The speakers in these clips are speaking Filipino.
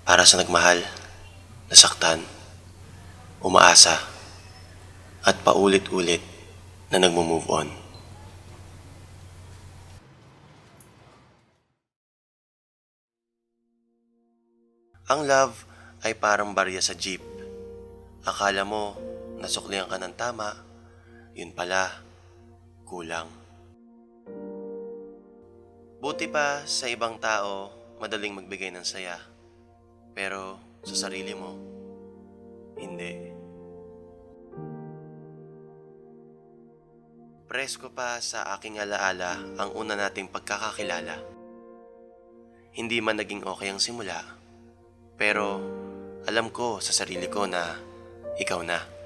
Para sa nagmahal, nasaktan, umaasa, at paulit-ulit na nagmo-move on. Ang love ay parang barya sa jeep. Akala mo nasuklihan ka ng tama, yun pala, kulang. Buti pa sa ibang tao, madaling magbigay ng saya. Pero sa sarili mo, hindi. Presko pa sa aking alaala ang una nating pagkakakilala. Hindi man naging okay ang simula, pero alam ko sa sarili ko na ikaw na.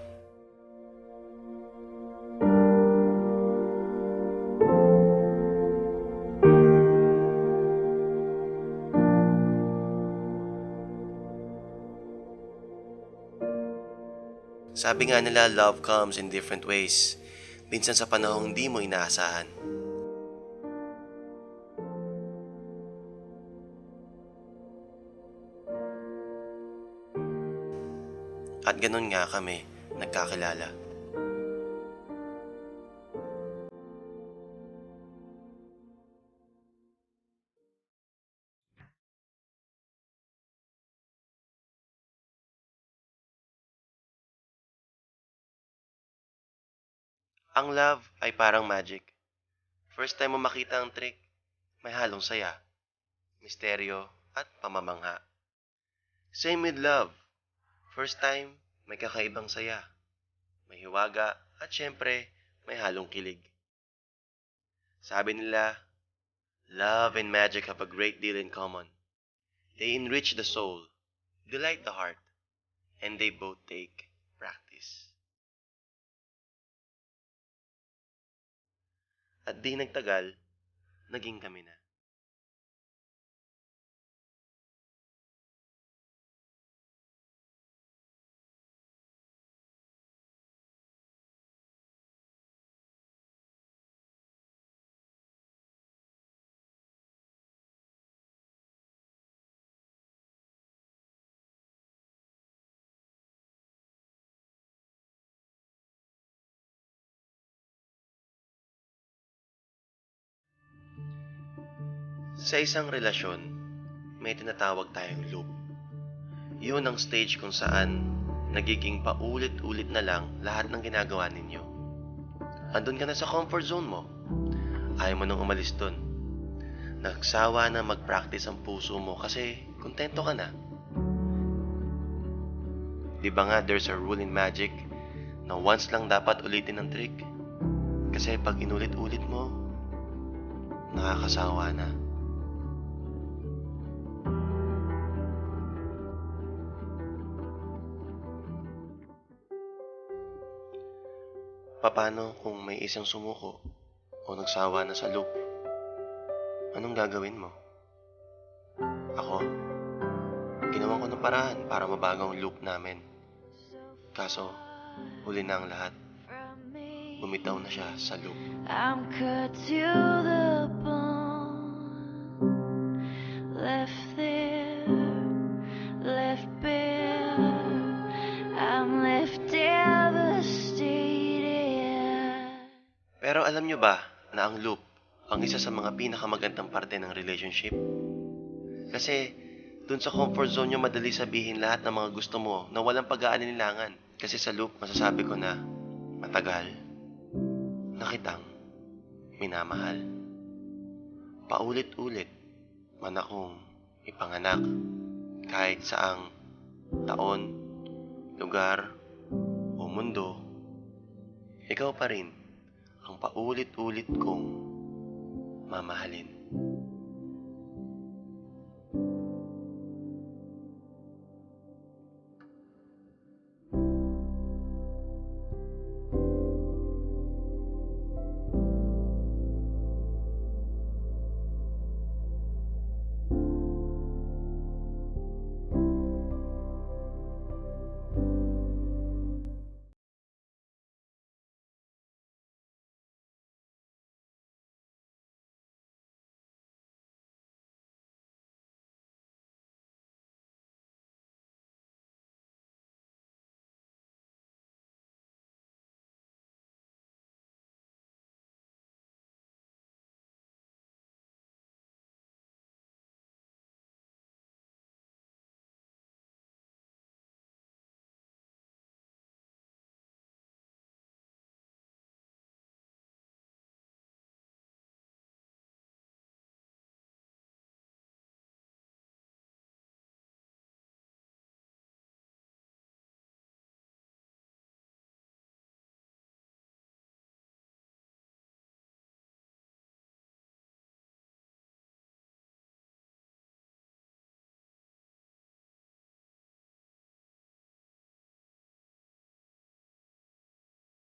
Sabi nga nila, love comes in different ways. Minsan sa panahong di mo inaasahan. At ganun nga kami nagkakilala. Ang love ay parang magic. First time mo makita ang trick, may halong saya, misteryo, at pamamangha. Same with love. First time, may kakaibang saya, may hiwaga, at syempre, may halong kilig. Sabi nila, love and magic have a great deal in common. They enrich the soul, delight the heart, and they both take practice. At di nagtagal, naging kami na. Sa isang relasyon, may tinatawag tayong loop. Yun ang stage kung saan nagiging paulit-ulit na lang lahat ng ginagawa ninyo. Andun ka na sa comfort zone mo. Ayaw mo nang umalis dun. Nagsawa na mag-practice ang puso mo kasi kontento ka na. Di ba nga there's a rule in magic na once lang dapat ulitin ang trick? Kasi pag inulit-ulit mo, nakakasawa na. Paano kung may isang sumuko o nagsawa na sa loop? Anong gagawin mo? Ako, ginawan ko ng paraan para mabago ang loop namin. Kaso, huli na ang lahat. Bumitaw na siya sa loop. I'm cut to the bone, left there, left bare. I'm left devastated. Pero alam nyo ba na ang loop ang isa sa mga pinakamagandang parte ng relationship? Kasi dun sa comfort zone nyo madali sabihin lahat ng mga gusto mo na walang pag-aalinlangan. Kasi sa loop masasabi ko na matagal na kitang minamahal. Paulit-ulit man akong ipanganak kahit saang taon, lugar o mundo, ikaw pa rin ang paulit-ulit kong mamahalin.